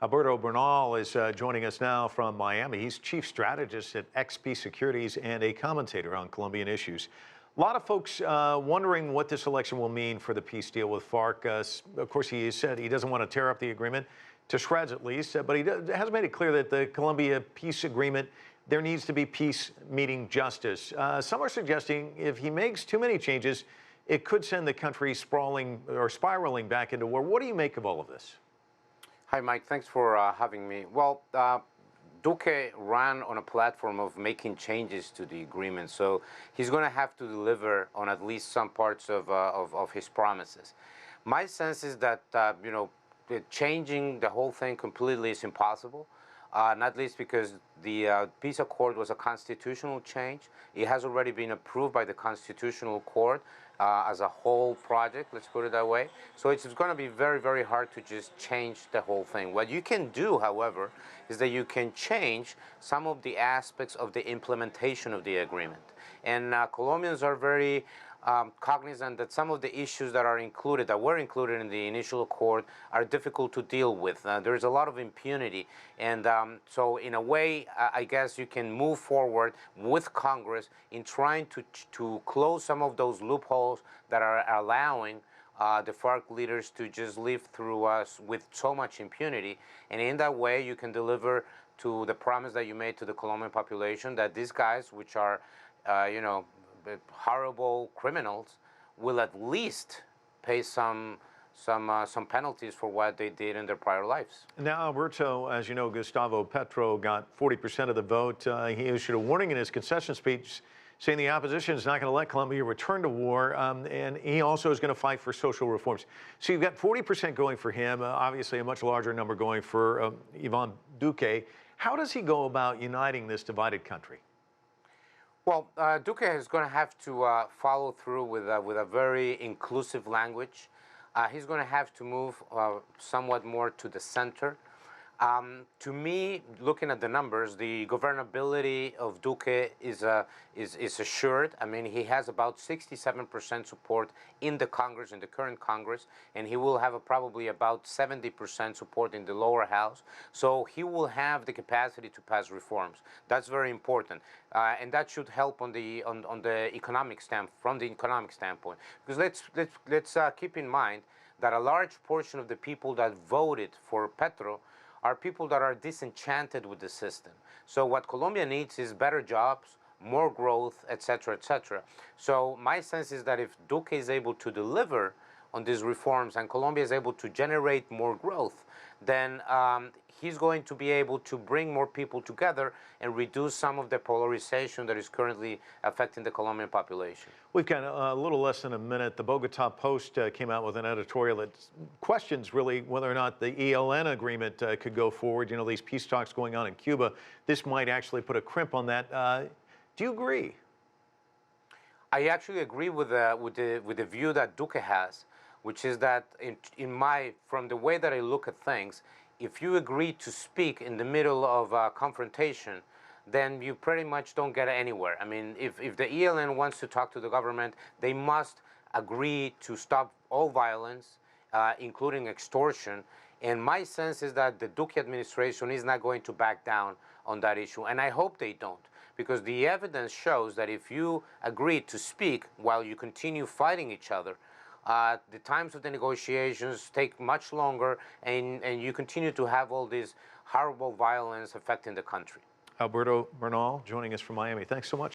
Alberto Bernal is joining us now from Miami. He's chief strategist at XP Securities and a commentator on Colombian issues. A lot of folks wondering what this election will mean for the peace deal with FARC. Of course, he said he doesn't want to tear up the agreement, to shreds at least, but he has made it clear that the Colombia peace agreement, there needs to be peace meeting justice. Some are suggesting if he makes too many changes, it could send the country sprawling or spiraling back into war. What do you make of all of this? Hi, Mike. Thanks for having me. Well, Duque ran on a platform of making changes to the agreement, so he's going to have to deliver on at least some parts of his promises. My sense is that, changing the whole thing completely is impossible. Not least because the peace accord was a constitutional change. It has already been approved by the Constitutional Court as a whole project, let's put it that way. So it's going to be very, very hard to just change the whole thing. What you can do, however, is that you can change some of the aspects of the implementation of the agreement. And Colombians are very cognizant that some of the issues that were included in the initial accord are difficult to deal with. There's a lot of impunity, and so in a way, I guess you can move forward with Congress in trying to close some of those loopholes that are allowing the FARC leaders to just live through us with so much impunity, and in that way you can deliver to the promise that you made to the Colombian population that these guys, which are horrible criminals, will at least pay some penalties for what they did in their prior lives. Now, Alberto, as you know, Gustavo Petro got 40% of the vote. He issued a warning in his concession speech saying the opposition is not going to let Colombia return to war, and he also is going to fight for social reforms. So you've got 40% going for him, obviously a much larger number going for Ivan Duque. How does he go about uniting this divided country? Well, Duque is going to have to follow through with a very inclusive language. He's going to have to move somewhat more to the center. To me, looking at the numbers, the governability of Duque is assured. I mean, he has about 67% support in the Congress, in the current Congress, and he will have probably about 70% support in the lower house. So he will have the capacity to pass reforms. That's very important, and that should help on the economic from the economic standpoint. Because let's keep in mind that a large portion of the people that voted for Petro are people that are disenchanted with the system. So what Colombia needs is better jobs, more growth, etc., etc. So my sense is that if Duque is able to deliver on these reforms and Colombia is able to generate more growth, then he's going to be able to bring more people together and reduce some of the polarization that is currently affecting the Colombian population. We've got a little less than a minute. The Bogota Post came out with an editorial that questions really whether or not the ELN agreement could go forward. You know, these peace talks going on in Cuba. This might actually put a crimp on that. Do you agree? I actually agree with the view that Duque has, which is that from the way that I look at things, if you agree to speak in the middle of a confrontation, then you pretty much don't get anywhere. I mean, if the ELN wants to talk to the government, they must agree to stop all violence, including extortion. And my sense is that the Duque administration is not going to back down on that issue, and I hope they don't. Because the evidence shows that if you agree to speak while you continue fighting each other, the times of the negotiations take much longer, and you continue to have all this horrible violence affecting the country. Alberto Bernal joining us from Miami. Thanks so much.